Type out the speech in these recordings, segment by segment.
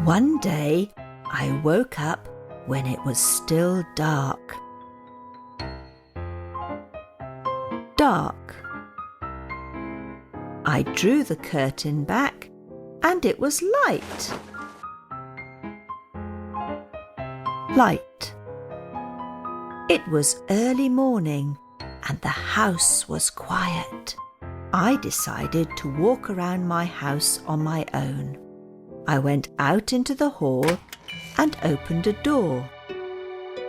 One day, I woke up when it was still dark. Dark. I drew the curtain back and it was light. Light. It was early morning and the house was quiet. I decided to walk around my house on my own. I went out into the hall and opened a door.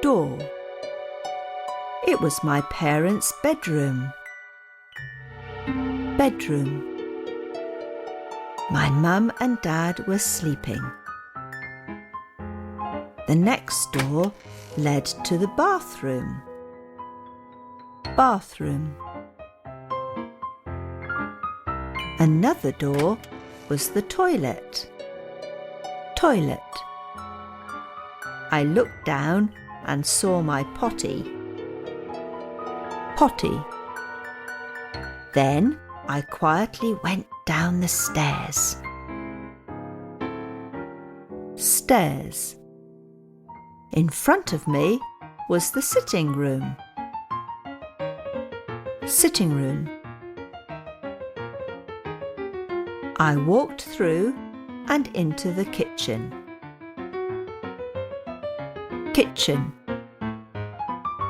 Door. It was my parents' bedroom. Bedroom. My mum and dad were sleeping. The next door led to the bathroom. Bathroom. Another door was the toilet. Toilet. I looked down and saw my potty. Potty. Then I quietly went down the stairs. Stairs. In front of me was the sitting room. Sitting room. I walked through and into the kitchen. Kitchen.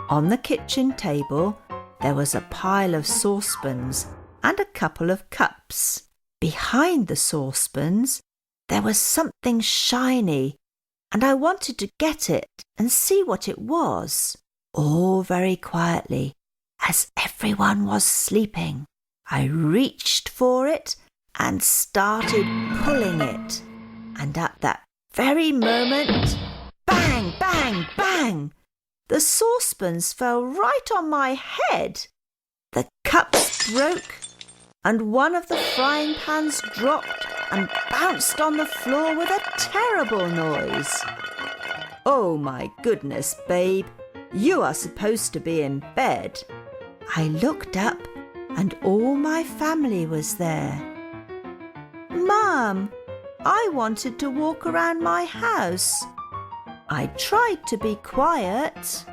On the kitchen table there was a pile of saucepans and a couple of cups. Behind the saucepans there was something shiny, and I wanted to get it and see what it was. All very quietly, as everyone was sleeping, I reached for it and started pulling it. And at that very moment, bang, bang, bang! The saucepans fell right on my head. The cups broke and one of the frying pans dropped and bounced on the floor with a terrible noise. Oh my goodness, babe, you are supposed to be in bed. I looked up and all my family was there. Mum, I wanted to walk around my house. I tried to be quiet.